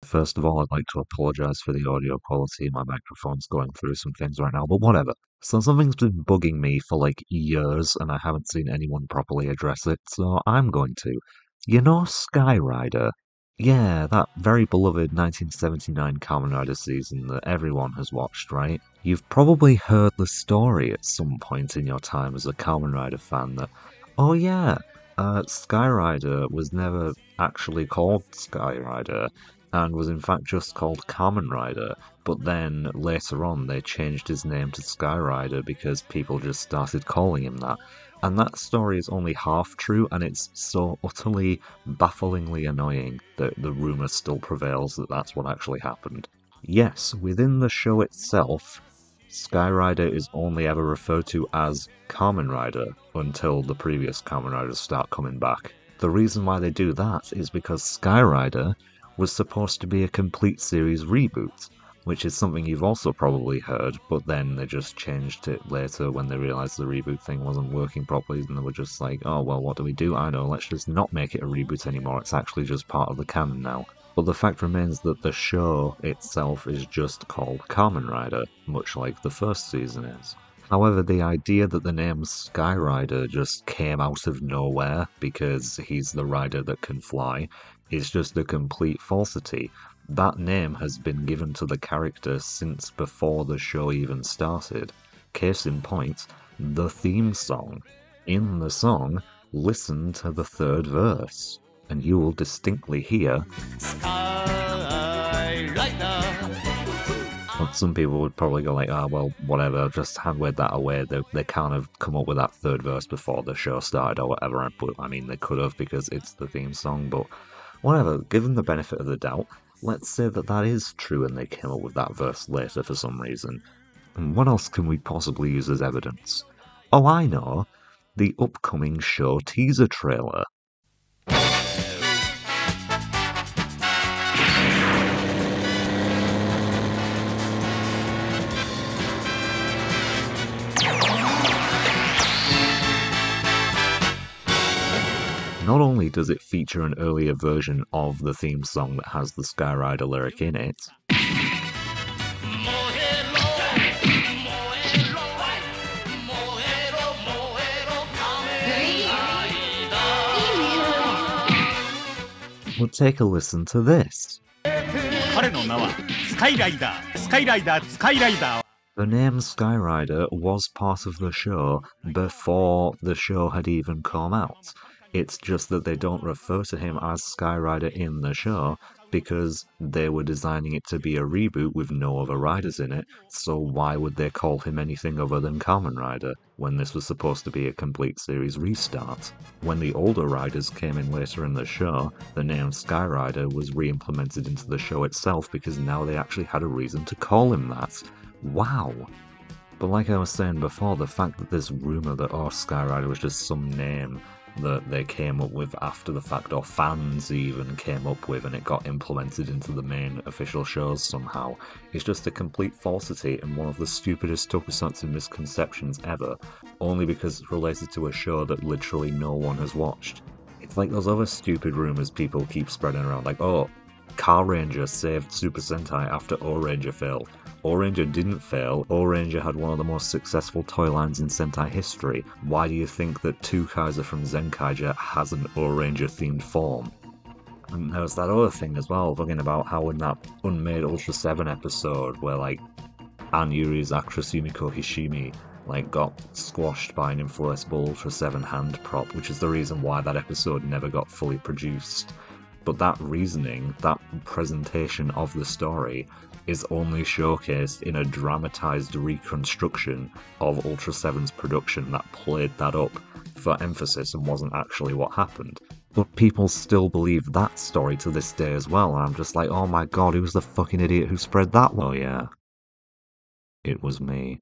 First of all, I'd like to apologise for the audio quality. My microphone's going through some things right now, but whatever. So something's been bugging me for like years, and I haven't seen anyone properly address it, so I'm going to. You know Skyrider? Yeah, that very beloved 1979 Kamen Rider season that everyone has watched, right? You've probably heard the story at some point in your time as a Kamen Rider fan that, oh yeah, Skyrider was never actually called Skyrider and was in fact just called Kamen Rider, but then later on they changed his name to Skyrider because people just started calling him that. And that story is only half true, and it's so utterly, bafflingly annoying that the rumour still prevails that that's what actually happened. Yes, within the show itself, Skyrider is only ever referred to as Kamen Rider until the previous Kamen Riders start coming back. The reason why they do that is because Skyrider was supposed to be a complete series reboot, which is something you've also probably heard, but then they just changed it later when they realised the reboot thing wasn't working properly, and they were just like, oh well, what do we do? I know, let's just not make it a reboot anymore, it's actually just part of the canon now. But the fact remains that the show itself is just called Kamen Rider, much like the first season is. However, the idea that the name Skyrider just came out of nowhere because he's the rider that can fly is just a complete falsity. That name has been given to the character since before the show even started. Case in point, the theme song. In the song, listen to the third verse, and you will distinctly hear Well, some people would probably go like, oh, well, whatever, just hand-wave that away. They kind of come up with that third verse before the show started or whatever. But, I mean, they could have because it's the theme song, but whatever. Given the benefit of the doubt, let's say that that is true and they came up with that verse later for some reason. And what else can we possibly use as evidence? Oh, I know. The upcoming show teaser trailer. Not only does it feature an earlier version of the theme song that has the Skyrider lyric in it, but take a listen to this. The name Skyrider was part of the show before the show had even come out. It's just that they don't refer to him as Skyrider in the show because they were designing it to be a reboot with no other riders in it, so why would they call him anything other than Kamen Rider when this was supposed to be a complete series restart? When the older riders came in later in the show, the name Skyrider was re-implemented into the show itself because now they actually had a reason to call him that. Wow! But like I was saying before, the fact that this rumour that, oh, Skyrider was just some name that they came up with after the fact, or fans even came up with, and it got implemented into the main official shows somehow, is just a complete falsity and one of the stupidest tokusatsu misconceptions ever, only because it's related to a show that literally no one has watched. It's like those other stupid rumours people keep spreading around, like, oh, Car Ranger saved Super Sentai after O-Ranger failed. O-Ranger didn't fail. O-Ranger had one of the most successful toy lines in Sentai history. Why do you think that 2 Kaiser from Zenkaiger has an O-Ranger themed form? And there was that other thing as well, talking about how in that unmade Ultra 7 episode where like Ann Yuri's actress Yumiko Hishimi got squashed by an inflatable Ultra 7 hand prop, which is the reason why that episode never got fully produced. But that reasoning, that presentation of the story, is only showcased in a dramatised reconstruction of Ultra 7's production that played that up for emphasis and wasn't actually what happened. But people still believe that story to this day as well, and I'm just like, oh my god, who's the fucking idiot who spread that one? Oh yeah, it was me.